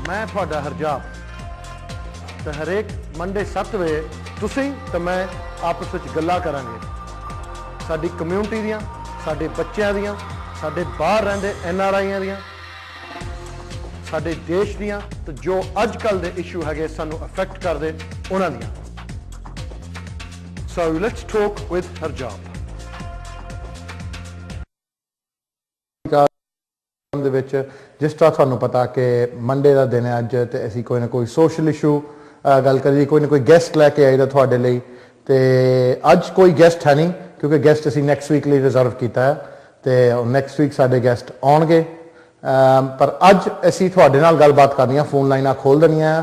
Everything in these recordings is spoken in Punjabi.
मैं तुहाडा हरजाप तो हरेक मंडे 7 बजे तुसीं ते मैं आपस में गल्लां करांगे साडी कम्यूनिटी दियां, साडे बच्चों दियां, साडे बाहर रहिंदे NRIयां दियां, साडे देश दियां, तो जो अजकल दे इशू है सानू अफेक्ट करदे उन्हां दियां। So let's talk with Harjap. ਦੇ ਵਿੱਚ ਜਿਸ ਤਰ੍ਹਾਂ ਤੁਹਾਨੂੰ ਪਤਾ ਕਿ ਮੰਡੇ ਦਾ ਦਿਨ ਹੈ ਅੱਜ ਤੇ ਅਸੀਂ ਕੋਈ ਨਾ ਕੋਈ ਸੋਸ਼ਲ ਇਸ਼ੂ ਗੱਲ ਕਰੀਏ, ਕੋਈ ਨਾ ਕੋਈ ਗੈਸਟ ਲੈ ਕੇ ਆਈਦਾ ਤੁਹਾਡੇ ਲਈ। ਤੇ ਅੱਜ ਕੋਈ ਗੈਸਟ ਹੈ ਨਹੀਂ ਕਿਉਂਕਿ ਗੈਸਟ ਅਸੀਂ ਨੈਕਸਟ ਵੀਕ ਲਈ ਰਿਜ਼ਰਵ ਕੀਤਾ ਹੈ ਤੇ ਨੈਕਸਟ ਵੀਕ ਸਾਡੇ ਗੈਸਟ ਆਉਣਗੇ। ਪਰ ਅੱਜ ਅਸੀਂ ਤੁਹਾਡੇ ਨਾਲ ਗੱਲਬਾਤ ਕਰਨੀ ਆ, ਫੋਨ ਲਾਈਨਾਂ ਖੋਲ ਦੇਣੀਆਂ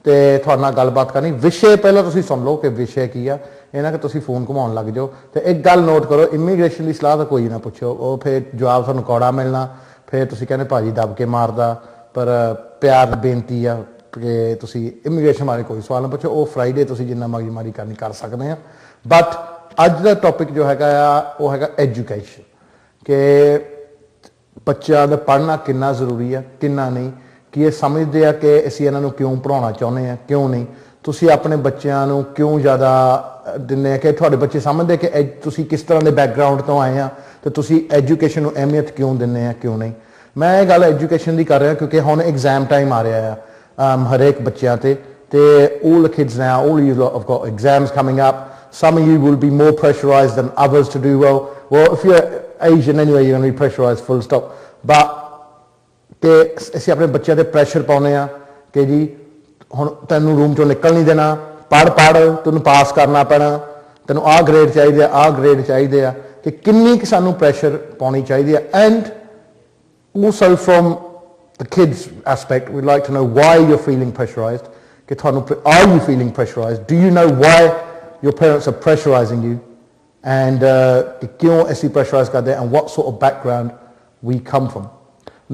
ਤੇ ਤੁਹਾਡੇ ਨਾਲ ਗੱਲਬਾਤ ਕਰਨੀ। ਵਿਸ਼ੇ ਪਹਿਲਾਂ ਤੁਸੀਂ ਸੁਣ ਲਓ ਕਿ ਵਿਸ਼ੇ ਕੀ ਆ, ਇਹ ਨਾ ਕਿ ਤੁਸੀਂ ਫੋਨ ਘੁਮਾਉਣ ਲੱਗ ਜਾਓ। ਤੇ ਇੱਕ ਗੱਲ ਨੋਟ ਕਰੋ, ਇਮੀਗ੍ਰੇਸ਼ਨ ਦੀ ਸਲਾਹ ਤਾਂ ਕੋਈ ਨਾ ਪੁੱਛੋ, ਉਹ ਫਿਰ ਜਵਾਬ ਤੁਹਾਨੂੰ ਕੌੜਾ ਮਿਲਣਾ, ਫਿਰ ਤੁਸੀਂ ਕਹਿੰਦੇ ਭਾਜੀ ਦੱਬ ਕੇ ਮਾਰਦਾ। ਪਰ ਪਿਆਰ ਬੇਨਤੀ ਆ ਕਿ ਤੁਸੀਂ ਇਮੀਗ੍ਰੇਸ਼ਨ ਬਾਰੇ ਕੋਈ ਸਵਾਲ ਨਾ ਪੁੱਛੋ, ਉਹ ਫਰਾਈਡੇ ਤੁਸੀਂ ਜਿੰਨਾ ਮਰਜ਼ੀ ਮਾਰੀ ਕਰਨੀ ਕਰ ਸਕਦੇ ਆ। ਬਟ ਅੱਜ ਦਾ ਟੌਪਿਕ ਜੋ ਹੈਗਾ ਆ ਉਹ ਹੈਗਾ ਐਜੂਕੇਸ਼ਨ, ਕਿ ਬੱਚਿਆਂ ਦਾ ਪੜ੍ਹਨਾ ਕਿੰਨਾ ਜ਼ਰੂਰੀ ਆ ਕਿੰਨਾ ਨਹੀਂ, ਕਿ ਇਹ ਸਮਝਦੇ ਆ ਕਿ ਅਸੀਂ ਇਹਨਾਂ ਨੂੰ ਕਿਉਂ ਪੜ੍ਹਾਉਣਾ ਚਾਹੁੰਦੇ ਆ ਕਿਉਂ ਨਹੀਂ, ਤੁਸੀਂ ਆਪਣੇ ਬੱਚਿਆਂ ਨੂੰ ਕਿਉਂ ਜ਼ਿਆਦਾ ਦਿੰਦੇ ਆ, ਕਿ ਤੁਹਾਡੇ ਬੱਚੇ ਸਮਝਦੇ ਕਿ ਤੁਸੀਂ ਕਿਸ ਤਰ੍ਹਾਂ ਦੇ ਬੈਕਗਰਾਊਂਡ ਤੋਂ ਆਏ ਆ ਤੇ ਤੁਸੀਂ ਐਜੂਕੇਸ਼ਨ ਨੂੰ ਅਹਿਮੀਅਤ ਕਿਉਂ ਦਿੰਦੇ ਆ ਕਿਉਂ ਨਹੀਂ। ਮੈਂ ਇਹ ਗੱਲ ਐਜੂਕੇਸ਼ਨ ਦੀ ਕਰ ਰਿਹਾ ਕਿਉਂਕਿ ਹੁਣ ਐਗਜ਼ਾਮ ਟਾਈਮ ਆ ਰਿਹਾ ਆ ਹਰੇਕ ਬੱਚਿਆਂ ਤੇ all the kids now, all you lot have got exams coming up. Some of you will be more pressurized than others to do well. Well, if you're Asian anyway, you're going to be pressurized full stop. But ਕਿ ਅਸੀਂ ਆਪਣੇ ਬੱਚਿਆਂ ਤੇ ਪ੍ਰੈਸ਼ਰ ਪਾਉਂਦੇ ਆ ਕਿ ਜੀ ਹੁਣ ਤੈਨੂੰ ਰੂਮ ਚੋਂ ਨਿਕਲ ਨਹੀਂ ਦੇਣਾ, ਪੜ੍ਹ ਤੈਨੂੰ ਪਾਸ ਕਰਨਾ ਪੈਣਾ, ਤੈਨੂੰ ਆਹ ਗ੍ਰੇਡ ਚਾਹੀਦੇ ਆ, ਆਹ ਗ੍ਰੇਡ ਚਾਹੀਦੇ ਆ, ਕਿ ਕਿੰਨੀ ਕਿ ਸਾਨੂੰ ਪ੍ਰੈਸ਼ਰ ਪਾਉਣੀ ਚਾਹੀਦੀ ਆ। And also from the kids aspect, we'd like to know why you're feeling pressurized. ਕਿ ਤੁਹਾਨੂੰ are you feeling pressurized? Do you know why your parents are pressurizing you? And ਕਿ ਕਿਉਂ ਅਸੀਂ ਪ੍ਰੈਸ਼ਰਾਈਜ਼ ਕਰਦੇ and what sort of background we come from.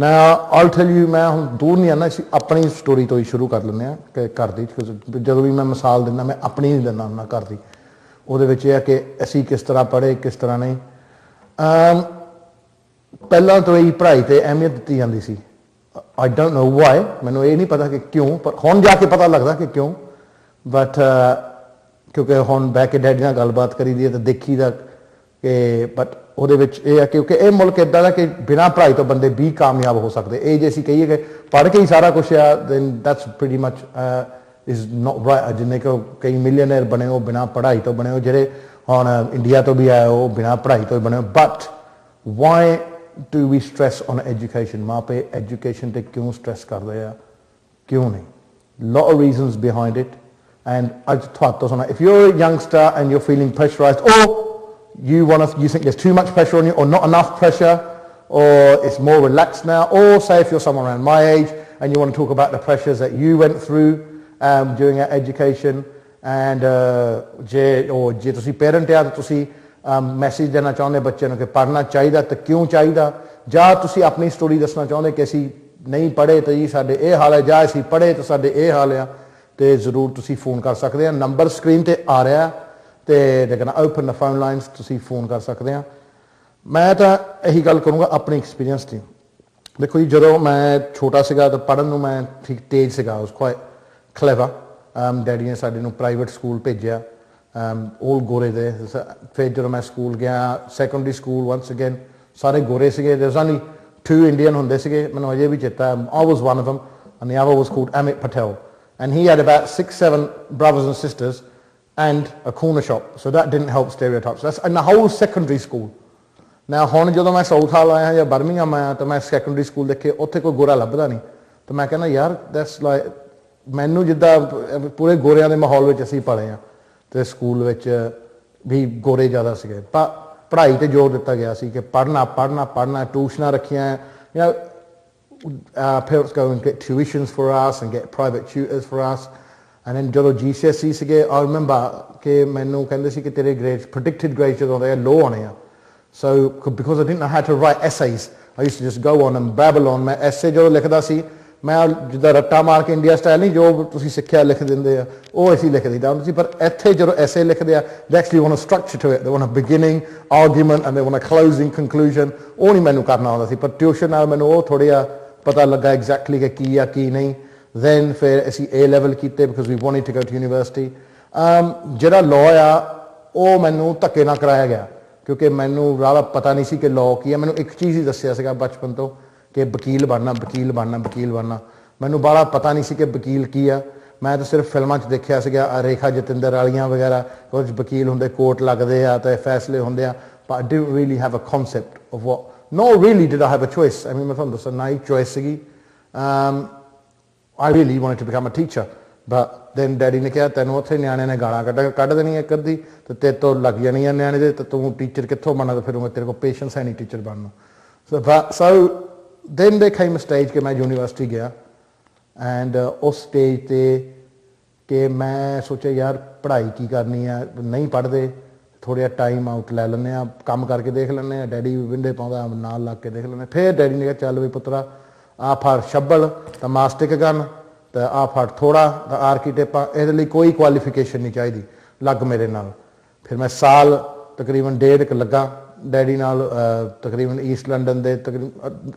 Now I'll tell you, ਮੈਂ ਹੁਣ ਦੂਰ ਨਹੀਂ ਆਉਣਾ, ਅਸੀਂ ਆਪਣੀ ਸਟੋਰੀ ਤੋਂ ਹੀ ਸ਼ੁਰੂ ਕਰ ਲੈਂਦੇ ਹਾਂ ਕਿ ਘਰ ਦੀ। ਜਦੋਂ ਵੀ ਮੈਂ ਮਿਸਾਲ ਦਿੰਦਾ ਮੈਂ ਆਪਣੀ ਨਹੀਂ ਦਿੰਦਾ ਹੁੰਦਾ ਘਰ ਦੀ, ਉਹਦੇ ਵਿੱਚ ਇਹ ਹੈ ਕਿ ਅਸੀਂ ਕਿਸ ਤਰ੍ਹਾਂ ਪੜ੍ਹੇ ਕਿਸ ਤਰ੍ਹਾਂ ਨਹੀਂ। ਪਹਿਲਾਂ ਤੋਂ ਹੀ ਪੜ੍ਹਾਈ ਤੇ ਅਹਿਮੀਅਤ ਦਿੱਤੀ ਜਾਂਦੀ ਸੀ। I don't know why, ਮੈਨੂੰ ਇਹ ਨਹੀਂ ਪਤਾ ਕਿ ਕਿਉਂ, ਪਰ ਹੁਣ ਜਾ ਕੇ ਪਤਾ ਲੱਗਦਾ ਕਿ ਕਿਉਂ। ਬਟ ਕਿਉਂਕਿ ਹੁਣ ਬਹਿ ਕੇ ਡੈਡੀ ਨਾਲ ਗੱਲਬਾਤ ਕਰੀਦੀ ਹੈ ਤਾਂ ਦੇਖੀਦਾ ਕਿ ਬਟ ਉਹਦੇ ਵਿੱਚ ਇਹ ਹੈ ਕਿਉਂਕਿ ਇਹ ਮੁਲਕ ਇੱਦਾਂ ਦਾ ਕਿ ਬਿਨਾਂ ਪੜ੍ਹਾਈ ਤੋਂ ਬੰਦੇ ਵੀ ਕਾਮਯਾਬ ਹੋ ਸਕਦੇ। ਇਹ ਜੇ ਅਸੀਂ ਕਹੀਏ ਕਿ ਪੜ੍ਹ ਕੇ ਹੀ ਸਾਰਾ ਕੁਛ ਆ, then that's pretty much is not right. ਜਿੰਨੇ ਕਿ ਕਈ ਮਿਲੀਅਨਰ ਬਣੇ ਉਹ ਬਿਨਾਂ ਪੜ੍ਹਾਈ ਤੋਂ ਬਣੇ, ਉਹ ਜਿਹੜੇ ਹੁਣ ਇੰਡੀਆ ਤੋਂ ਵੀ ਆਏ ਉਹ ਬਿਨਾਂ ਪੜ੍ਹਾਈ ਤੋਂ ਬਣੇ। But why do we stress on education? ਮਾਪੇ ਐਜੂਕੇਸ਼ਨ ਤੇ ਕਿਉਂ ਸਟ੍ਰੈਸ ਕਰਦੇ ਆ ਕਿਉਂ ਨਹੀਂ? lot of reasons behind it. And ਅੱਜ ਤੁਹਾਤੋਂ ਸੁਣਾ, if you're a youngster and you're feeling pressurized, or you think there's too much pressure on you or not enough pressure, or it's more relaxed now, or say if you're someone around my age and you want to talk about the pressures that you went through during your education, and ਜੇ ਤੁਸੀਂ parent ਆ ਤਾਂ ਤੁਸੀਂ ਮੈਸੇਜ ਦੇਣਾ ਚਾਹੁੰਦੇ ਬੱਚੇ ਨੂੰ ਕਿ ਪੜ੍ਹਨਾ ਚਾਹੀਦਾ ਤੇ ਕਿਉਂ ਚਾਹੀਦਾ, ਜਾਂ ਤੁਸੀਂ ਆਪਣੀ ਸਟੋਰੀ ਦੱਸਣਾ ਚਾਹੁੰਦੇ ਕਿ ਅਸੀਂ ਨਹੀਂ ਪੜ੍ਹੇ ਤਾਂ ਜੀ ਸਾਡੇ ਇਹ ਹਾਲ ਹੈ, ਜਾਂ ਅਸੀਂ ਪੜ੍ਹੇ ਤਾਂ ਸਾਡੇ ਇਹ ਹਾਲ ਆ, ਤੇ ਜ਼ਰੂਰ ਤੁਸੀਂ ਫੋਨ ਕਰ ਸਕਦੇ ਆ। ਨੰਬਰ ਸਕਰੀਨ ਤੇ ਆ ਰਿਹਾ ਤੇ ਲੇਕਿਨ ਓਪਨ ਦ ਫੋਨ ਲਾਈਨਸ, ਤੁਸੀਂ ਫੋਨ ਕਰ ਸਕਦੇ ਆ। ਮੈਂ ਤਾਂ ਇਹੀ ਗੱਲ ਕਰੂੰਗਾ ਆਪਣੀ ਐਕਸਪੀਰੀਅੰਸ ਦੀ। ਦੇਖੋ ਜੀ, ਜਦੋਂ ਮੈਂ ਛੋਟਾ ਸੀਗਾ ਤਾਂ ਪੜ੍ਹਨ ਨੂੰ ਮੈਂ ਠੀਕ ਤੇਜ਼ ਸੀਗਾ, ਉਸ ਕੁਆਇਟ ਕਲੇਵਰ। ਡੈਡੀ ਨੇ ਸਾਡੇ ਨੂੰ ਪ੍ਰਾਈਵੇਟ ਸਕੂਲ ਭੇਜਿਆ, all ਗੋਰੇ ਦੇ। ਫਿਰ ਜਦੋਂ ਮੈਂ ਸਕੂਲ ਗਿਆ ਸੈਕੰਡਰੀ ਸਕੂਲ, ਵਨਸ ਅਗੇਨ ਸਾਰੇ ਗੋਰੇ ਸੀਗੇ। ਦੇयर ਵਾਸ ਓਨਲੀ 2 ਇੰਡੀਅਨ ਹੁੰਦੇ ਸੀਗੇ, ਮੈਨੂੰ ਅਜੇ ਵੀ ਚੇਤਾ। I was one of them and the other was called Amit Patel, and he had about 6-7 brothers and sisters and a corner shop, so that didn't help stereotypes. That's in the whole secondary school. Now ਹੁਣ ਜਦੋਂ ਮੈਂ ਸਾਊਥ ਹਾਲ ਆਇਆ ਜਾਂ ਬਰਮਿੰਘਮ ਆਇਆ ਤਾਂ ਮੈਂ ਸੈਕੰਡਰੀ ਸਕੂਲ ਦੇਖੇ, ਉੱਥੇ ਕੋਈ ਗੋਰਾ ਲੱਭਦਾ ਨਹੀਂ। ਤਾਂ ਮੈਂ ਕਹਿੰਦਾ ਯਾਰ ਦੈਟਸ ਲਾਈਕ, ਮੈਨੂੰ ਜਿੱਦਾਂ ਪੂਰੇ ਗੋਰਿਆਂ ਦੇ ਮਾਹੌਲ ਵਿੱਚ ਅਸੀਂ ਪਲੇ ਆ ਤੇ ਸਕੂਲ ਵਿੱਚ ਵੀ ਗੋਰੇ ਜ਼ਿਆਦਾ ਸੀਗੇ। ਪੜ੍ਹਾਈ ਤੇ ਜ਼ੋਰ ਦਿੱਤਾ ਗਿਆ ਸੀ ਕਿ ਪੜ੍ਹਨਾ ਪੜ੍ਹਨਾ ਪੜ੍ਹਨਾ, ਟਿਊਸ਼ਨਾਂ ਰੱਖੀਆਂ। You know, parents go and get tuitions for us and get private tutors for us. And then ਜਦੋਂ GCSE ਸੀਗੇ, I remember ਕਿ ਮੈਨੂੰ ਕਹਿੰਦੇ ਸੀ ਕਿ ਤੇਰੇ grades, predicted grades ਜਦੋਂ ਆਉਂਦੇ ਆ low ਆਉਣੇ ਆ। So because I didn't know how to write essays, I used to just go on and babble on. ਮੈਂ essay ਜਦੋਂ ਲਿਖਦਾ ਸੀ, ਮੈਂ ਜਿੱਦਾਂ ਰੱਟਾ ਮਾਰ ਕੇ ਇੰਡੀਆ ਸਟਾਈਲ ਨਹੀਂ, ਜੋ ਤੁਸੀਂ ਸਿੱਖਿਆ ਲਿਖ ਦਿੰਦੇ ਆ ਉਹ ਅਸੀਂ ਲਿਖ ਦਿੰਦਾ ਹੁੰਦਾ ਸੀ। ਪਰ ਇੱਥੇ ਜਦੋਂ essay ਲਿਖਦੇ ਆ, they actually want a structure to it. They want a beginning argument and they want a closing conclusion. ਉਹ ਨਹੀਂ ਮੈਨੂੰ ਕਰਨਾ ਆਉਂਦਾ ਸੀ। ਪਰ ਟਿਊਸ਼ਨ ਨਾਲ ਮੈਨੂੰ ਉਹ ਥੋੜ੍ਹਾ ਜਿਹਾ ਪਤਾ ਲੱਗਾ ਐਗਜ਼ੈਕਟਲੀ ਕਿ ਕੀ ਆ ਕੀ ਨਹੀਂ। then फिर असी A level कीते because we wanted to go to university. ਜਿਹੜਾ law ਆ ਉਹ ਮੈਨੂੰ ਧੱਕੇ ਨਾਲ ਕਰਾਇਆ ਗਿਆ ਕਿਉਂਕਿ ਮੈਨੂੰ ਰਾਲਾ ਪਤਾ ਨਹੀਂ ਸੀ ਕਿ law ਕੀ ਹੈ। ਮੈਨੂੰ ਇੱਕ ਚੀਜ਼ ਹੀ ਦੱਸਿਆ ਸੀਗਾ ਬਚਪਨ ਤੋਂ ਕਿ ਵਕੀਲ ਬਣਨਾ ਵਕੀਲ ਬਣਨਾ ਵਕੀਲ ਬਣਨਾ। ਮੈਨੂੰ ਬਾਹਲਾ ਪਤਾ ਨਹੀਂ ਸੀ ਕਿ ਵਕੀਲ ਕੀ ਆ। ਮੈਂ ਤਾਂ ਸਿਰਫ ਫਿਲਮਾਂ 'ਚ ਦੇਖਿਆ ਸੀਗਾ ਰੇਖਾ ਜਤਿੰਦਰ ਵਾਲੀਆਂ ਵਗੈਰਾ ਕੁਝ ਵਕੀਲ ਹੁੰਦੇ ਕੋਰਟ ਲੱਗਦੇ ਆ ਤੇ ਫੈਸਲੇ ਹੁੰਦੇ ਆ। but I didn't really have a concept of what, nor really did I have a choice. I mean ਮੈਂ ਤੁਹਾਨੂੰ ਦੱਸਾਂ ਨਾ ਹੀ choice ਸੀਗੀ। I really wanted to become a teacher, but then daddy ਨੇ ਕਿਹਾ ਤੈਨੂੰ ਉੱਥੇ ਨਿਆਣੇ ਨੇ ਗਾਲਾਂ ਕੱਢ ਦੇਣੀ ਇੱਕ ਅੱਧੀ ਤੇ ਤੇਰੇ ਤੋਂ ਲੱਗ ਜਾਣੀ ਆ ਨਿਆਣੇ ਦੇ ਤੇ ਤੂੰ ਟੀਚਰ ਕਿੱਥੋਂ ਬਣਨਾ ਤੇ ਫਿਰ ਤੇਰੇ ਕੋਲ ਪੇਸ਼ੈਂਸ ਹੈ ਨਹੀਂ ਟੀਚਰ ਬਣਨ ਨੂੰ। so then there came a stage ਕਿ ਮੈਂ ਯੂਨੀਵਰਸਿਟੀ ਗਿਆ ਐਂਡ ਉਸ ਸਟੇਜ 'ਤੇ ਕਿ ਮੈਂ ਸੋਚਿਆ ਯਾਰ ਪੜ੍ਹਾਈ ਕੀ ਕਰਨੀ ਆ ਨਹੀਂ ਪੜ੍ਹਦੇ ਥੋੜ੍ਹਾ ਜਿਹਾ ਟਾਈਮ ਆਊਟ ਲੈ ਲੈਂਦੇ ਹਾਂ ਕੰਮ ਕਰਕੇ ਦੇਖ ਲੈਂਦੇ ਹਾਂ। ਡੈਡੀ ਵਿੰਡੇ ਪਾਉਂਦਾ ਨਾਲ ਲੱਗ ਕੇ ਦੇਖ ਲੈਂਦੇ। ਫਿਰ ਡੈਡੀ ਨੇ ਕਿਹਾ ਚੱਲ ਵੀ ਪੁੱਤਰਾ ਆਹ ਫੜ ਛੱਬਲ ਤਾਂ ਮਾਸਟਿਕ ਗਨ ਤਾਂ ਆਹ ਫੜ ਥੋੜ੍ਹਾ ਤਾਂ ਆਰਕੀਟੈਪਾਂ ਇਹਦੇ ਲਈ ਕੋਈ ਕੁਆਲੀਫਿਕੇਸ਼ਨ ਨਹੀਂ ਚਾਹੀਦੀ ਲੱਗ ਮੇਰੇ ਨਾਲ। ਫਿਰ ਮੈਂ ਸਾਲ ਤਕਰੀਬਨ 1.5 ਲੱਗਾ ਡੈਡੀ ਨਾਲ ਤਕਰੀਬਨ ਈਸਟ ਲੰਡਨ ਦੇ ਤਕਰੀਬਨ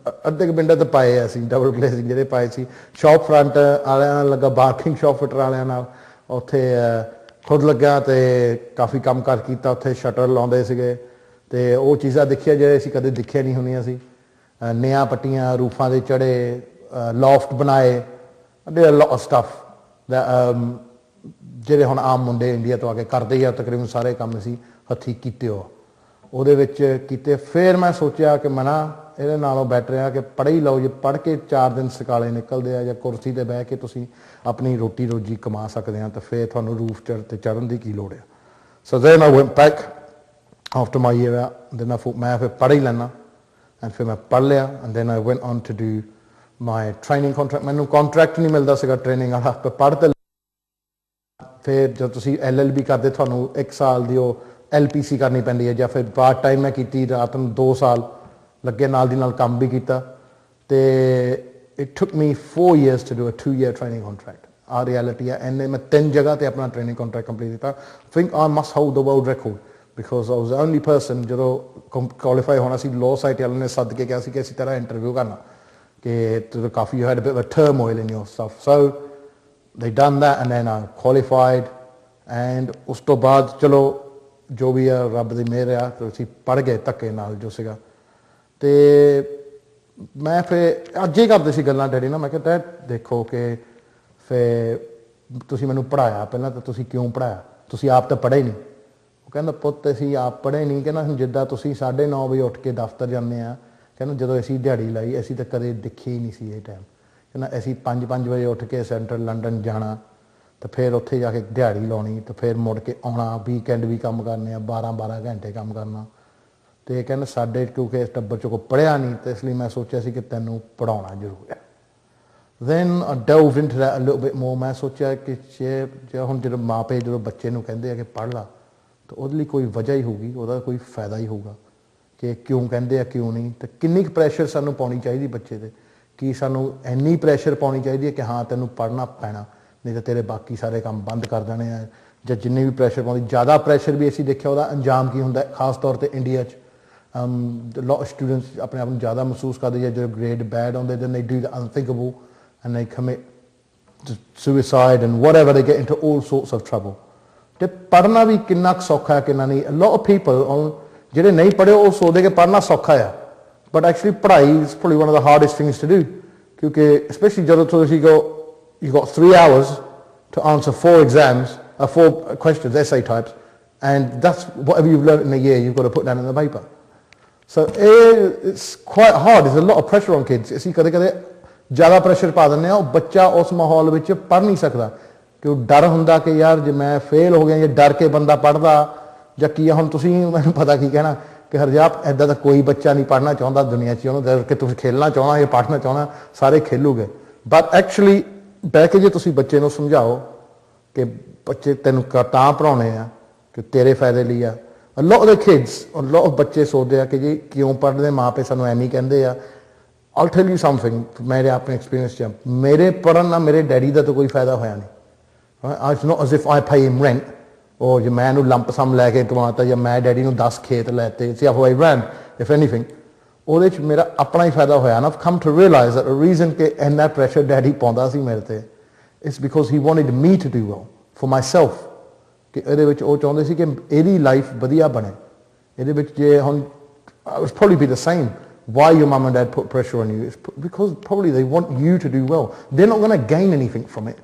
ਅੱਧੇ ਕੁ ਪਿੰਡਾਂ 'ਤੇ ਪਾਏ ਅਸੀਂ ਡਬਲ ਗਲੇਸਿੰਗ ਜਿਹੜੇ ਪਾਏ ਸੀ। ਸ਼ੌਪ ਫਰੰਟ ਵਾਲਿਆਂ ਨਾਲ ਲੱਗਾ ਬਾਰਕਿੰਗ ਸ਼ੌਪ ਫਿਟਰ ਵਾਲਿਆਂ ਨਾਲ ਉੱਥੇ ਖੁਦ ਲੱਗਿਆ ਅਤੇ ਕਾਫੀ ਕੰਮ ਕਾਰ ਕੀਤਾ ਉੱਥੇ ਸ਼ਟਰ ਲਾਉਂਦੇ ਸੀਗੇ ਅਤੇ ਉਹ ਚੀਜ਼ਾਂ ਦੇਖੀਆਂ ਜਿਹੜੇ ਅਸੀਂ ਕਦੇ ਦੇਖੀਆਂ ਨਹੀਂ ਹੁੰਦੀਆਂ ਸੀ। ਨਿਆਂ ਪੱਟੀਆਂ ਰੂਫਾਂ ਦੇ ਚੜ੍ਹੇ ਲੋਫਟ ਬਣਾਏ ਸਟੱਫ ਜਿਹੜੇ ਹੁਣ ਆਮ ਮੁੰਡੇ ਇੰਡੀਆ ਤੋਂ ਆ ਕੇ ਕਰਦੇ ਹੀ ਆ ਤਕਰੀਬਨ ਸਾਰੇ ਕੰਮ ਅਸੀਂ ਹੱਥੀਂ ਕੀਤੇ ਹੋ ਉਹਦੇ ਵਿੱਚ ਕੀਤੇ। ਫਿਰ ਮੈਂ ਸੋਚਿਆ ਕਿ ਮੈਂ ਨਾ ਇਹਦੇ ਨਾਲੋਂ ਬੈਟਰ ਆ ਕਿ ਪੜ੍ਹ ਹੀ ਲਓ। ਜੇ ਪੜ੍ਹ ਕੇ 4 ਦਿਨ ਸਕਾਲੇ ਨਿਕਲਦੇ ਆ ਜਾਂ ਕੁਰਸੀ 'ਤੇ ਬਹਿ ਕੇ ਤੁਸੀਂ ਆਪਣੀ ਰੋਟੀ ਰੋਜੀ ਕਮਾ ਸਕਦੇ ਆ ਤਾਂ ਫਿਰ ਤੁਹਾਨੂੰ ਰੂਫ ਤੇ ਚੜ੍ਹਨ ਦੀ ਕੀ ਲੋੜ ਆ। So then I went back after my year then ਮੈਂ ਫਿਰ ਪੜ੍ਹ ਹੀ ਲੈਣਾ ਐਂਡ ਫਿਰ ਮੈਂ ਪੜ੍ਹ ਲਿਆ and then I went on to do my training contract. ਮੈਨੂੰ ਕੰਟਰੈਕਟ ਨਹੀਂ ਮਿਲਦਾ ਸੀਗਾ ਟ੍ਰੇਨਿੰਗ ਵਾਲਾ ਪਰ ਪੜ੍ਹ ਤੇ ਫਿਰ ਜਦੋਂ ਤੁਸੀਂ LLB ਕਰਦੇ ਤੁਹਾਨੂੰ 1 ਸਾਲ ਦੀ ਉਹ LPC ਕਰਨੀ ਪੈਂਦੀ ਹੈ ਜਾਂ ਫਿਰ ਪਾਰਟ ਟਾਈਮ ਮੈਂ ਕੀਤੀ ਰਾਤ ਨੂੰ 2 ਸਾਲ ਲੱਗੇ ਨਾਲ ਦੀ ਨਾਲ ਕੰਮ ਵੀ ਕੀਤਾ ਅਤੇ it took me 4 years to do a 2 year training contract। ਆਹ ਰਿਐਲਿਟੀ ਹੈ। ਇੰਨੇ ਮੈਂ 3 ਜਗ੍ਹਾ 'ਤੇ ਆਪਣਾ ਟ੍ਰੇਨਿੰਗ ਕੰਟਰੈਕਟ ਕੰਪਲੀਟ ਕੀਤਾ। Think I must hold the world record because I was the only person ਜਦੋਂ ਕੁਆਲੀਫਾਈ ਹੋਣਾ ਸੀ ਲਾਅ ਸਾਈਟ ਵਾਲਿਆਂ ਨੇ ਸੱਦ ਕੇ ਕਿਹਾ ਸੀ ਕਿ ਅਸੀਂ ਤੇਰਾ ਇੰਟਰਵਿਊ ਕਰਨਾ ਕਿ ਕਾਫੀ you had a bit of a turmoil in your stuff. So they done that and then I qualified and ਉਸ ਤੋਂ ਬਾਅਦ ਚਲੋ ਜੋ ਵੀ ਆ ਰੱਬ ਦੀ ਮਿਹਰ ਆ ਤੇ ਅਸੀਂ ਪੜ੍ਹ ਗਏ ਧੱਕੇ ਨਾਲ ਜੋ ਸੀਗਾ। ਅਤੇ ਮੈਂ ਫਿਰ ਅੱਜ ਹੀ ਕਰਦੇ ਸੀ ਗੱਲਾਂ ਡੈਡੀ ਨਾਲ। ਮੈਂ ਕਿਹਾ ਡੈਡ ਦੇਖੋ ਕਿ ਫਿਰ ਤੁਸੀਂ ਮੈਨੂੰ ਪੜ੍ਹਾਇਆ ਪਹਿਲਾਂ ਤਾਂ ਤੁਸੀਂ ਕਿਉਂ ਪੜ੍ਹਾਇਆ ਤੁਸੀਂ ਆਪ ਤਾਂ ਪੜ੍ਹੇ ਨਹੀਂ। ਉਹ ਕਹਿੰਦਾ ਪੁੱਤ ਅਸੀਂ ਆਪ ਪੜ੍ਹੇ ਨਹੀਂ। ਕਹਿੰਦਾ ਜਿੱਦਾਂ ਤੁਸੀਂ 9:30 ਵਜੇ ਉੱਠ ਕੇ ਦਫ਼ਤਰ ਜਾਂਦੇ ਆ ਕਹਿੰਦਾ ਜਦੋਂ ਅਸੀਂ ਦਿਹਾੜੀ ਲਾਈ ਅਸੀਂ ਤਾਂ ਕਦੇ ਦੇਖੇ ਹੀ ਨਹੀਂ ਸੀ ਇਹ ਟਾਈਮ। ਕਹਿੰਦਾ ਅਸੀਂ 5 ਵਜੇ ਉੱਠ ਕੇ ਸੈਂਟਰਲ ਲੰਡਨ ਜਾਣਾ ਅਤੇ ਫਿਰ ਉੱਥੇ ਜਾ ਕੇ ਦਿਹਾੜੀ ਲਾਉਣੀ ਅਤੇ ਫਿਰ ਮੁੜ ਕੇ ਆਉਣਾ ਵੀਕਐਂਡ ਵੀ ਕੰਮ ਕਰਨੇ ਆ 12 ਘੰਟੇ ਕੰਮ ਕਰਨਾ। ਅਤੇ ਕਹਿੰਦਾ ਸਾਡੇ ਕਿਉਂਕਿ ਇਸ ਟੱਬਰ 'ਚ ਕੋਈ ਪੜ੍ਹਿਆ ਨਹੀਂ ਅਤੇ ਇਸ ਲਈ ਮੈਂ ਸੋਚਿਆ ਸੀ ਕਿ ਤੈਨੂੰ ਪੜ੍ਹਾਉਣਾ ਜ਼ਰੂਰ ਹੈ। Then delved into that a little bit more। ਮੈਂ ਸੋਚਿਆ ਕਿ ਜੇ ਹੁਣ ਜਦੋਂ ਮਾਪੇ ਜਦੋਂ ਬੱਚੇ ਨੂੰ ਕਹਿੰਦੇ ਆ ਕਿ ਪੜ੍ਹ ਲਾ ਤਾਂ ਉਹਦੇ ਲਈ ਕੋਈ ਵਜ੍ਹਾ ਹੀ ਹੋਊਗੀ ਉਹਦਾ ਕੋਈ ਫਾਇਦਾ ਹੀ ਹੋਊਗਾ ਕਿ ਕਿਉਂ ਕਹਿੰਦੇ ਆ ਕਿਉਂ ਨਹੀਂ ਅਤੇ ਕਿੰਨੀ ਕੁ ਪ੍ਰੈਸ਼ਰ ਸਾਨੂੰ ਪਾਉਣੀ ਚਾਹੀਦੀ ਬੱਚੇ 'ਤੇ ਕਿ ਸਾਨੂੰ ਇੰਨੀ ਪ੍ਰੈਸ਼ਰ ਪਾਉਣੀ ਚਾਹੀਦੀ ਹੈ ਕਿ ਹਾਂ ਤੈਨੂੰ ਪੜ੍ਹਨਾ ਪੈਣਾ ਨਹੀਂ ਤਾਂ ਤੇਰੇ ਬਾਕੀ ਸਾਰੇ ਕੰਮ ਬੰਦ ਕਰ ਦੇਣੇ ਆ ਜਾਂ ਜਿੰਨੇ ਵੀ ਪ੍ਰੈਸ਼ਰ ਪਾਉਂਦੀ ਜ਼ਿਆਦਾ ਪ੍ਰੈਸ਼ਰ ਵੀ ਅਸੀਂ ਦੇਖਿਆ ਉਹਦਾ ਅੰਜਾਮ ਕੀ ਹੁੰਦਾ ਖਾਸ ਤੌਰ 'ਤੇ ਇੰਡੀਆ 'ਚ ਲੋਟ ਸਟੂਡੈਂਟਸ ਆਪਣੇ ਆਪ ਨੂੰ ਜ਼ਿਆਦਾ ਮਹਿਸੂਸ ਕਰਦੇ ਜਾਂ ਜਦੋਂ ਗ੍ਰੇਡ ਬੈਡ ਆਉਂਦੇ then they do the unthinkable and they commit suicide and whatever they get into all sorts of trouble। ਅਤੇ ਪੜ੍ਹਨਾ ਵੀ ਕਿੰਨਾ ਕੁ ਸੌਖਾ ਹੈ ਕਿੰਨਾ ਨਹੀਂ। lot of people ਜਿਹੜੇ ਨਹੀਂ ਪੜ੍ਹੇ ਉਹ ਸੋਚਦੇ ਕਿ ਪੜ੍ਹਨਾ ਸੌਖਾ ਆ but actually ਪੜ੍ਹਾਈ is probably one of the hardest things to do ਕਿਉਂਕਿ especially ਜਦੋਂ ਤੁਸੀਂ you've got 3 hours to answer 4 exams 4 questions essay types and that's whatever you've learned in a year you've got to put down in the paper। so it's quite hard, there's a lot of pressure on kids। ਅਸੀਂ ਕਦੇ ਜ਼ਿਆਦਾ ਪ੍ਰੈਸ਼ਰ ਪਾ ਦਿੰਦੇ ਹਾਂ ਉਹ ਬੱਚਾ ਉਸ ਮਾਹੌਲ ਵਿੱਚ ਪੜ੍ਹ ਨਹੀਂ ਸਕਦਾ ਕਿ ਉਹ ਡਰ ਹੁੰਦਾ ਕਿ ਯਾਰ ਜੇ ਮੈਂ ਫੇਲ ਹੋ ਗਿਆ ਜਾਂ ਡਰ ਕੇ ਬੰਦਾ ਪੜ੍ਹਦਾ ਜਾਂ ਕੀ ਹੁਣ ਤੁਸੀਂ ਮੈਨੂੰ ਪਤਾ ਕੀ ਕਹਿਣਾ ਕਿ ਹਰਜਾਪ ਇੱਦਾਂ ਦਾ ਕੋਈ ਬੱਚਾ ਨਹੀਂ ਪੜ੍ਹਨਾ ਚਾਹੁੰਦਾ ਦੁਨੀਆ 'ਚ ਉਹਨੂੰ ਕਿ ਤੁਸੀਂ ਖੇਲਣਾ ਚਾਹੁੰਦਾ ਜਾਂ ਪੜ੍ਹਨਾ ਚਾਹੁੰਦਾ ਸਾਰੇ ਖੇਲੂਗੇ ਬਟ ਐਕਚੁਅਲੀ ਬਹਿ ਕੇ ਜੇ ਤੁਸੀਂ ਬੱਚੇ ਨੂੰ ਸਮਝਾਓ ਕਿ ਬੱਚੇ ਤੈਨੂੰ ਤਾਂ ਪੜ੍ਹਾਉਣੇ ਆ ਕਿ ਤੇਰੇ ਫਾਇਦੇ ਲਈ ਆ। lot of the kids lot of ਬੱਚੇ ਸੋਚਦੇ ਆ ਕਿ ਜੀ ਕਿਉਂ ਪੜ੍ਹਦੇ ਮਾਪੇ ਸਾਨੂੰ ਐਂ ਨਹੀਂ ਕਹਿੰਦੇ ਆ। I'll tell you something ਮੇਰੇ ਆਪਣੇ ਐਕਸਪੀਰੀਅੰਸ 'ਚ ਮੇਰੇ ਪੜ੍ਹਨ ਨਾਲ ਮੇਰੇ ਡੈਡੀ ਦਾ ਤਾਂ ਕੋਈ ਫਾਇਦਾ ਹੋਇਆ ਨਹੀਂ। It's not as if I pay him rent or ਜੇ ਮੈਂ ਇਹਨੂੰ ਲੰਪ ਸਮ ਲੈ ਕੇ ਕਮਾਤਾ ਜਾਂ ਮੈਂ ਡੈਡੀ ਨੂੰ 10 ਖੇਤ ਲੈਤੇ see how I ran if anything ਉਹਦੇ 'ਚ ਮੇਰਾ ਆਪਣਾ ਹੀ ਫਾਇਦਾ ਹੋਇਆ ਨਾ। I've come to realize that the reason ਕਿ ਇੰਨਾ ਪ੍ਰੈਸ਼ਰ ਡੈਡੀ ਪਾਉਂਦਾ ਸੀ ਮੇਰੇ 'ਤੇ it's because he wanted me to do well for myself ਕਿ ਇਹਦੇ ਵਿੱਚ ਉਹ ਚਾਹੁੰਦੇ ਸੀ ਕਿ ਇਹਦੀ ਲਾਈਫ ਵਧੀਆ ਬਣੇ ਇਹਦੇ ਵਿੱਚ ਜੇ ਹੁਣ I would probably be the same why your mum and dad put pressure on you it's because probably they want you to do well they're not going to gain anything from it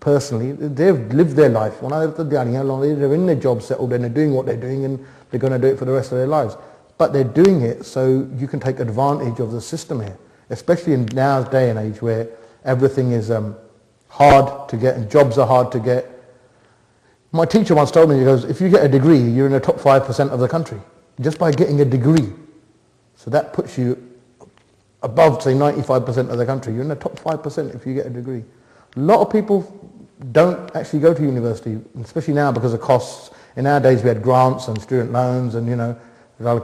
personally they've lived their life ਉਹਨਾਂ ਦੇ ਤਾਂ ਦਿਹਾੜੀਆਂ ਲਾਉਂਦੇ they're in their job settled and they're doing what they're doing and they're going to do it for the rest of their lives but they're doing it so you can take advantage of the system here especially in now's day and age where everything is hard to get and jobs are hard to get. My teacher once told me, he goes, if you get a degree, you're in the top 5% of the country, just by getting a degree. So that puts you above, say, 95% of the country. You're in the top 5% if you get a degree. A lot of people don't actually go to university, especially now because of costs. In our days, we had grants and student loans and, you know, grant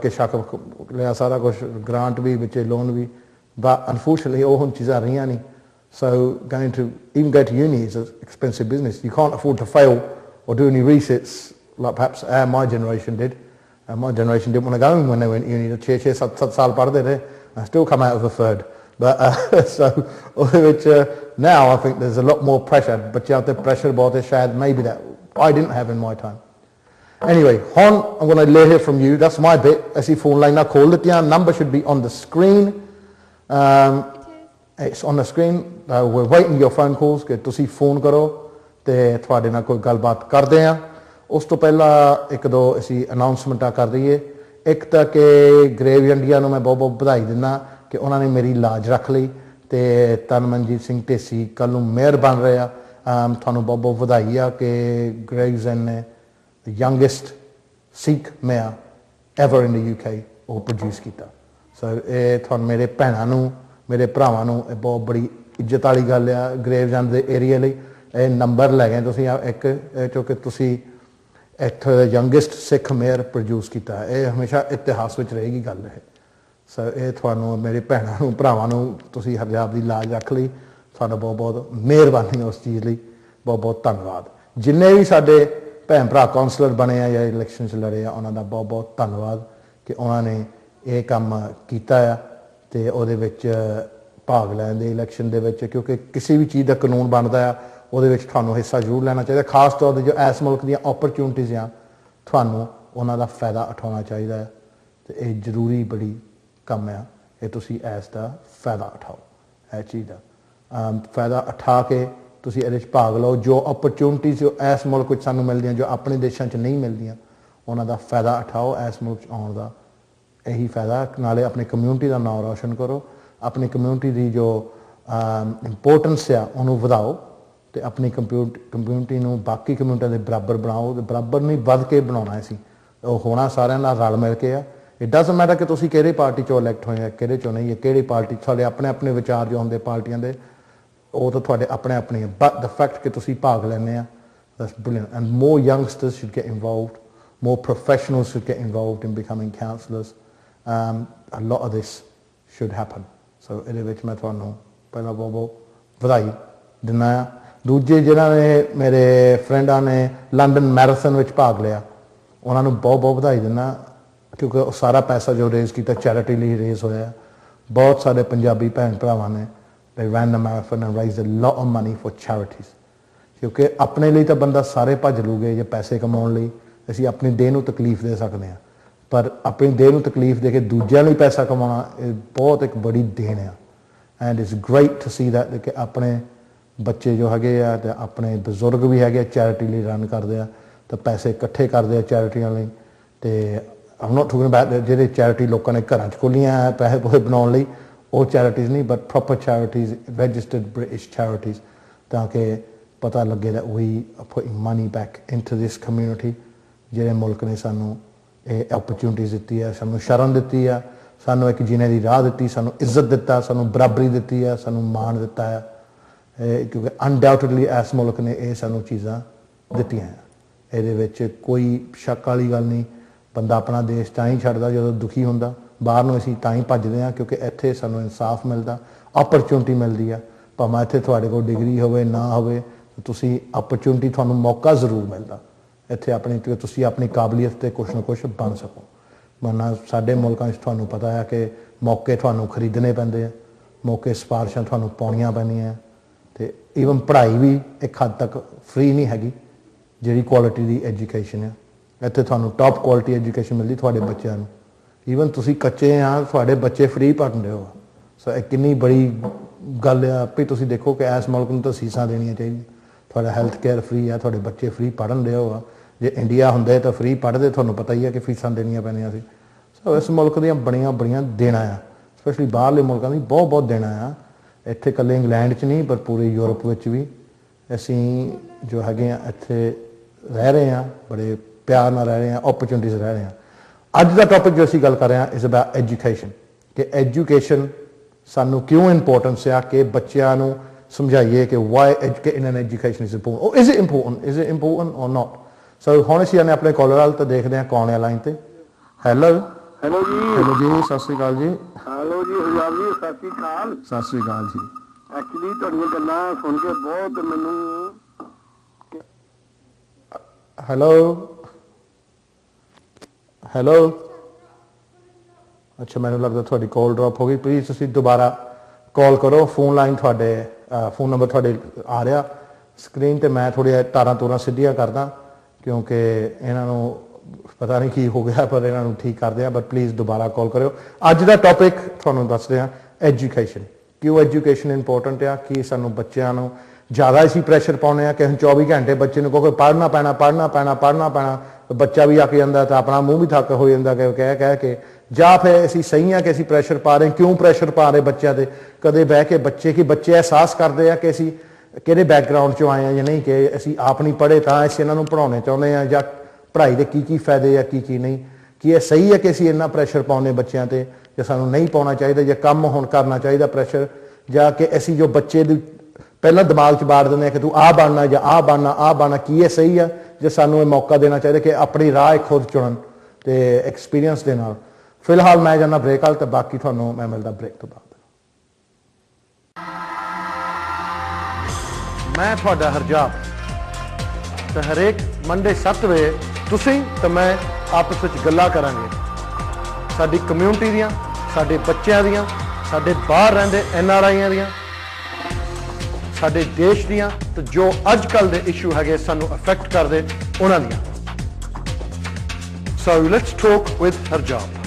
bhi, biche loan bhi. But unfortunately, all hun cheezan rahiyan nahi. So even go to uni is an expensive business. You can't afford to fail or do any resits like perhaps my generation did. My generation didn't want to go when they went to uni. 6-7 saal padhde rahe and still come out of a third. But so which now I think there's a lot more pressure. But you have the pressure about it, shayad maybe that I didn't have in my time. Anyway, Hon, I'm going to hear from you. That's my bit. ਅਸੀਂ phone line ਨਾਲ ਖੋਲ ਦਿੱਤੀਆਂ. Number should be on the screen. It's on the screen. We're waiting your phone calls ਕਿ ਤੁਸੀਂ ਫੋਨ ਕਰੋ ਤੇ ਤੁਹਾਡੇ ਨਾਲ ਕੋਈ ਗੱਲਬਾਤ ਕਰਦੇ ਆ ਉਸ ਤੋਂ ਪਹਿਲਾਂ ਇੱਕ ਦੋ ਅਸੀਂ ਅਨਾਉਂਸਮੈਂਟਾਂ ਕਰ ਦਈਏ ਇੱਕ ਤਾਂ ਕਿ ਗ੍ਰੇਵ ਇੰਡੀਆ ਨੂੰ ਮੈਂ ਬਹੁਤ ਬਹੁਤ ਵਧਾਈ ਦਿੰਦਾ ਕਿ ਉਹਨਾਂ ਨੇ ਮੇਰੀ ਲਾਜ ਰੱਖ ਲਈ ਤੇ ਤਨਮਨਜੀਤ ਸਿੰਘ ਢੇਸੀ ਕੱਲ ਨੂੰ ਮੇਅਰ ਬਣ ਰਹੇ ਆ ਤੁਹਾਨੂੰ ਬਹੁਤ ਬਹੁਤ ਵਧਾਈ ਆ ਕਿ ਗ੍ਰੇਵਜ਼ਨ ਨੇ the youngest Sikh mayor ever in the UK ਉਹ ਪ੍ਰੋਡਿਊਸ ਕੀਤਾ ਸੋ ਇਹ ਤੁਹਾਨੂੰ ਮੇਰੇ ਭੈਣਾਂ ਨੂੰ ਮੇਰੇ ਭਰਾਵਾਂ ਨੂੰ ਇਹ ਬਹੁਤ ਬੜੀ ਇੱਜ਼ਤ ਵਾਲੀ ਗੱਲ ਆ ਗ੍ਰੇਵਜ਼ਨ ਦੇ ਏਰੀਆ ਲਈ ਇਹ ਨੰਬਰ ਲੈ ਗਏ ਤੁਸੀਂ ਇੱਕ ਕਿਉਂਕਿ ਤੁਸੀਂ ਇੱਥੇ ਦਾ ਯੰਗੈਸਟ ਸਿੱਖ ਮੇਅਰ ਪ੍ਰੋਡਿਊਸ ਕੀਤਾ ਇਹ ਹਮੇਸ਼ਾ ਇਤਿਹਾਸ ਵਿੱਚ ਰਹੇਗੀ ਗੱਲ ਇਹ ਸੋ ਇਹ ਤੁਹਾਨੂੰ ਮੇਰੇ ਭੈਣਾਂ ਨੂੰ ਭਰਾਵਾਂ ਨੂੰ ਤੁਸੀਂ ਹਰਜਾਬ ਦੀ ਲਾਜ ਰੱਖ ਲਈ ਤੁਹਾਡਾ ਬਹੁਤ ਬਹੁਤ ਮਿਹਰਬਾਨੀ ਉਸ ਚੀਜ਼ ਲਈ ਬਹੁਤ ਬਹੁਤ ਧੰਨਵਾਦ ਜਿੰਨੇ ਵੀ ਸਾਡੇ ਭੈਣ ਭਰਾ ਕਾਉਂਸਲਰ ਬਣੇ ਆ ਜਾਂ ਇਲੈਕਸ਼ਨ 'ਚ ਲੜੇ ਆ ਉਹਨਾਂ ਦਾ ਬਹੁਤ ਬਹੁਤ ਧੰਨਵਾਦ ਕਿ ਉਹਨਾਂ ਨੇ ਇਹ ਕੰਮ ਕੀਤਾ ਆ ਤੇ ਉਹਦੇ ਵਿੱਚ ਭਾਗ ਲੈਣ ਦੇ ਇਲੈਕਸ਼ਨ ਦੇ ਵਿੱਚ ਕਿਉਂਕਿ ਕਿਸੇ ਵੀ ਚੀਜ਼ ਦਾ ਕਾਨੂੰਨ ਬਣਦਾ ਆ ਉਹਦੇ ਵਿੱਚ ਤੁਹਾਨੂੰ ਹਿੱਸਾ ਜ਼ਰੂਰ ਲੈਣਾ ਚਾਹੀਦਾ ਖਾਸ ਤੌਰ 'ਤੇ ਜੋ ਇਸ ਮੁਲਕ ਦੀਆਂ ਓਪਰਚੁਨਿਟੀਜ਼ ਆ ਤੁਹਾਨੂੰ ਉਹਨਾਂ ਦਾ ਫਾਇਦਾ ਉਠਾਉਣਾ ਚਾਹੀਦਾ ਹੈ ਤੇ ਇਹ ਜ਼ਰੂਰੀ ਬੜੀ ਕੰਮ ਆ ਇਹ ਤੁਸੀਂ ਇਸ ਦਾ ਫਾਇਦਾ ਉਠਾਓ ਇਹ ਚੀਜ਼ ਦਾ ਫਾਇਦਾ ਉਠਾ ਕੇ ਤੁਸੀਂ ਇਹਦੇ 'ਚ ਭਾਗ ਲਓ ਜੋ ਓਪਰਚੁਨਿਟੀਜ਼ ਜੋ ਇਸ ਮੁਲਕ ਵਿੱਚ ਸਾਨੂੰ ਮਿਲਦੀਆਂ ਜੋ ਆਪਣੇ ਦੇਸ਼ਾਂ 'ਚ ਨਹੀਂ ਮਿਲਦੀਆਂ ਉਹਨਾਂ ਦਾ ਫਾਇਦਾ ਉਠਾਓ ਇਸ ਮੁਲਕ 'ਚ ਆਉਣ ਦਾ ਇਹੀ ਫਾਇਦਾ ਨਾਲੇ ਆਪਣੀ ਕਮਿਊਨਿਟੀ ਦਾ ਨਾਮ ਰੌਸ਼ਨ ਕਰੋ ਆਪਣੀ ਕਮਿਊਨਿਟੀ ਦੀ ਜੋ ਇੰਪੋਰਟੈਂਸ ਆ ਉਹਨੂੰ ਵਧਾਓ ਤੇ ਆਪਣੀ ਕਮਿਊਨਿਟੀ ਨੂੰ ਬਾਕੀ ਕਮਿਊਨਿਟੀਆਂ ਦੇ ਬਰਾਬਰ ਬਣਾਓ ਤੇ ਬਰਾਬਰ ਨਹੀਂ ਵੱਧ ਕੇ ਬਣਾਉਣਾ ਸੀ ਉਹ ਹੋਣਾ ਸਾਰਿਆਂ ਨਾਲ ਰਲ ਮਿਲ ਕੇ ਆ ਇਟ ਡਜ਼ਨਟ ਮੈਟਰ ਕਿ ਤੁਸੀਂ ਕਿਹੜੇ ਪਾਰਟੀ 'ਚੋਂ ਇਲੈਕਟ ਹੋਏ ਆ ਕਿਹੜੇ 'ਚੋਂ ਨਹੀਂ ਕਿਹੜੀ ਪਾਰਟੀ ਤੁਹਾਡੇ ਆਪਣੇ ਆਪਣੇ ਵਿਚਾਰ ਜੋ ਹੁੰਦੇ ਪਾਰਟੀਆਂ ਦੇ ਉਹ ਤਾਂ ਤੁਹਾਡੇ ਆਪਣੇ ਆਪਣੇ ਬਟ ਦ ਫੈਕਟ ਕਿ ਤੁਸੀਂ ਭਾਗ ਲੈਂਦੇ ਆ that's brilliant and more youngsters should get involved more professionals should get involved in becoming councillors. A lot of this should happen. So ਇਹਦੇ ਵਿੱਚ ਮੈਂ ਤੁਹਾਨੂੰ ਪਹਿਲਾਂ ਬਹੁਤ ਵਧਾਈ ਦਿੰਦਾ ਹਾਂ ਦੂਜੇ ਜਿਹਨਾਂ ਨੇ ਮੇਰੇ ਫਰੈਂਡਾਂ ਨੇ ਲੰਡਨ ਮੈਰਾਥਨ ਵਿੱਚ ਭਾਗ ਲਿਆ ਉਹਨਾਂ ਨੂੰ ਬਹੁਤ ਵਧਾਈ ਦਿੰਦਾ ਕਿਉਂਕਿ ਉਹ ਸਾਰਾ ਪੈਸਾ ਜੋ ਰੇਜ਼ ਕੀਤਾ ਚੈਰਿਟੀ ਲਈ ਰੇਜ਼ ਹੋਇਆ ਬਹੁਤ ਸਾਰੇ ਪੰਜਾਬੀ ਭੈਣ ਭਰਾਵਾਂ ਨੇ they ran the marathon and raised a lot of money for charities ਕਿਉਂਕਿ ਆਪਣੇ ਲਈ ਤਾਂ ਬੰਦਾ ਸਾਰੇ ਭੱਜ ਲੂਗੇ ਜੇ ਪੈਸੇ ਕਮਾਉਣ ਲਈ ਅਸੀਂ ਆਪਣੀ ਦੇਹ ਨੂੰ ਤਕਲੀਫ ਦੇ ਸਕਦੇ ਹਾਂ ਪਰ ਆਪਣੀ ਦੇਹ ਨੂੰ ਤਕਲੀਫ ਦੇ ਕੇ ਦੂਜਿਆਂ ਲਈ ਪੈਸਾ ਕਮਾਉਣਾ ਇਹ ਬਹੁਤ ਇੱਕ ਬੜੀ ਦੇਣ ਆ and it's great to see that ਕਿ ਆਪਣੇ ਬੱਚੇ ਜੋ ਹੈਗੇ ਆ ਅਤੇ ਆਪਣੇ ਬਜ਼ੁਰਗ ਵੀ ਹੈਗੇ ਚੈਰਿਟੀ ਲਈ ਰਨ ਕਰਦੇ ਆ ਤਾਂ ਪੈਸੇ ਇਕੱਠੇ ਕਰਦੇ ਆ ਚੈਰਿਟੀਆਂ ਲਈ ਅਤੇ ਆਮ ਨੋਟ ਟਾਕਿੰਗ ਅਬਾਊਟ ਜਿਹੜੇ ਚੈਰਿਟੀ ਲੋਕਾਂ ਨੇ ਘਰਾਂ 'ਚ ਖੋਲ੍ਹੀਆਂ ਪੈਸੇ ਪੂਸੇ ਬਣਾਉਣ ਲਈ ਉਹ ਚੈਰਿਟੀਜ਼ ਨਹੀਂ but proper charities registered British charities ਤਾਂ ਕਿ ਪਤਾ ਲੱਗੇ that we are putting money back into this community ਜਿਹੜੇ ਮੁਲਕ ਨੇ ਸਾਨੂੰ ਇਹ ਓਪਰਚੁਨਿਟੀਜ਼ ਦਿੱਤੀ ਆ ਸਾਨੂੰ ਸ਼ਰਨ ਦਿੱਤੀ ਆ ਸਾਨੂੰ ਇੱਕ ਜੀਣੇ ਦੀ ਰਾਹ ਦਿੱਤੀ ਸਾਨੂੰ ਇੱਜ਼ਤ ਦਿੱਤਾ ਸਾਨੂੰ ਬਰਾਬਰੀ ਦਿੱਤੀ ਆ ਸਾਨੂੰ ਮਾਣ ਦਿੱਤਾ ਆ ਕਿਉਂਕਿ ਅਨਡਾਊਟਡਲੀ ਇਸ ਮੁਲਕ ਨੇ ਇਹ ਸਾਨੂੰ ਚੀਜ਼ਾਂ ਦਿੱਤੀਆਂ ਆ ਇਹਦੇ ਵਿੱਚ ਕੋਈ ਸ਼ੱਕ ਵਾਲੀ ਗੱਲ ਨਹੀਂ ਬੰਦਾ ਆਪਣਾ ਦੇਸ਼ ਤਾਂ ਹੀ ਛੱਡਦਾ ਜਦੋਂ ਦੁਖੀ ਹੁੰਦਾ ਬਾਹਰ ਨੂੰ ਅਸੀਂ ਤਾਂ ਹੀ ਭੱਜਦੇ ਹਾਂ ਕਿਉਂਕਿ ਇੱਥੇ ਸਾਨੂੰ ਇਨਸਾਫ ਮਿਲਦਾ ਓਪਰਚੁਨਿਟੀ ਮਿਲਦੀ ਆ ਭਾਵੇਂ ਇੱਥੇ ਤੁਹਾਡੇ ਕੋਲ ਡਿਗਰੀ ਹੋਵੇ ਨਾ ਹੋਵੇ ਤੁਸੀਂ ਓਪਰਚੁਨਿਟੀ ਤੁਹਾਨੂੰ ਮੌਕਾ ਜ਼ਰੂਰ ਮਿਲਦਾ ਇੱਥੇ ਆਪਣੀ ਤੁਸੀਂ ਆਪਣੀ ਕਾਬਲੀਅਤ 'ਤੇ ਕੁਛ ਨਾ ਕੁਛ ਬਣ ਸਕੋ ਵਰਨਾ ਸਾਡੇ ਮੁਲਕਾਂ 'ਚ ਤੁਹਾਨੂੰ ਪਤਾ ਹੈ ਕਿ ਮੌਕੇ ਤੁਹਾਨੂੰ ਖਰੀਦਣੇ ਪੈਂਦੇ ਆ ਮੌਕੇ ਸਿਫਾਰਿਸ਼ਾਂ ਤੁਹਾਨੂੰ ਪਾਉਣੀਆਂ ਪੈਂਦੀਆਂ तो ईवन पढ़ाई भी एक हद तक फ्री नहीं हैगी जिहड़ी क्वालिटी की एजुकेशन है इत्थे तुहानूं टॉप क्वालिटी एजुकेशन मिलती तुहाडे बच्चों नूं ईवन तुसीं कच्चे हाँ तुहाडे बच्चे फ्री पढ़न रहे हो सो एक कितनी बड़ी गल है भी तुसीं देखो कि इस मुल्क नूं तां फीसां देनियां चाहिए तुहाडा हैल्थ केयर फ्री है तुहाडे बच्चे फ्री पढ़न रहे हो जे इंडिया हुंदे तां फ्री पढ़दे तुहानूं पता ही है कि फीसां देनियां पैंदियां सी सो इस मुल्क दीयां बड़ियां बड़ियां देना आ स्पैशली बाहरले मुल्कां दी बहुत बहुत देना आ इत्थे कल्ले इंग्लैंड च नहीं पर पूरे यूरोप विच भी असीं जो हैगे आ इत्थे रह रहे हैं बड़े प्यार नाल रह रहे हैं अपॉर्चुनिटीज़ रह रहे हैं अज का टॉपिक जो असीं गल कर रहे हैं इज़ अबाउट एजुकेशन कि एजुकेशन सानू क्यों इंपोर्टेंस आ कि बच्चों नूं समझाइए कि why in an education is important is it important और नॉट सो हुण असीं आने अपने कॉलर वाल तो देखते हैं कौन है लाइन ते हेलो हेलो जी सत श्री अकाल जी हेलो जी हरजाब जी सत श्री अकाल जी एक्चुअली तुहाडीआं गल्लां सुन के बहुत मैनूं हेलो अच्छा मैनूं लगदा तुहाडी कॉल ड्रॉप हो गई प्लीज़ तुसीं दोबारा कॉल करो फोन लाइन तुहाडे फोन नंबर तुहाडे आ रहा स्क्रीन ते मैं थोड़ी तारां तूरां सिद्धियां करदा क्योंकि इन्हां नूं पता नहीं की हो गया पर इन्हों ठीक कर दिया बट प्लीज़ दोबारा कॉल करो अज का टॉपिक थोड़ा दस रहा एजुकेशन क्यों एजुकेशन इंपोर्टेंट आ कि सानू बच्चों को ज़्यादा असी प्रैशर पाने कि हम 24 घंटे बच्चे को कोई पढ़ना पैना तो बच्चा भी आके जाता तो अपना मूँह भी थक हो जाता कह के जा फिर असी सही हाँ कि असी प्रैशर पा रहे क्यों प्रैशर पा रहे बच्चों से कदे बह के बच्चे कि बच्चे एहसास करते हैं कि असी किहड़े बैकग्राउंड चो आए हैं या नहीं कि असी आप नहीं पढ़े तो असीं इन्हों पढ़ाने चाहते हैं या पढ़ाई के की फायदे या की नहीं कि यह सही है कि असीं इन्ना प्रैशर पाने बच्चों से या सानू नहीं पाना चाहिए या कम हुण करना चाहिए प्रैशर या कि असीं जो बच्चे पहला दिमाग च बाड़ देंगे कि तू आ बनना या आ बनना की यह सही है जो सानू ये मौका देना चाहिए कि अपनी राह खुद चुनन ते एक्सपीरियंस के नाल फिलहाल मैं जाना ब्रेक वाल तो बाकी तुहानू मैं मिलता ब्रेक तो बाद मैं तुहाडा हरजाब तो हरेक मंडे 7 बजे तुसीं ते मैं आपस में गल्लां करांगे साडी कम्यूनिटी दियां साडे बच्चों दियां साडे बाहर रहिंदे NRIआं दियां साडे देश दियां तो जो अजकल दे इशू हैगे सानू अफेक्ट करदे उन्हां दियां सो लेट्स टॉक विद हरजाब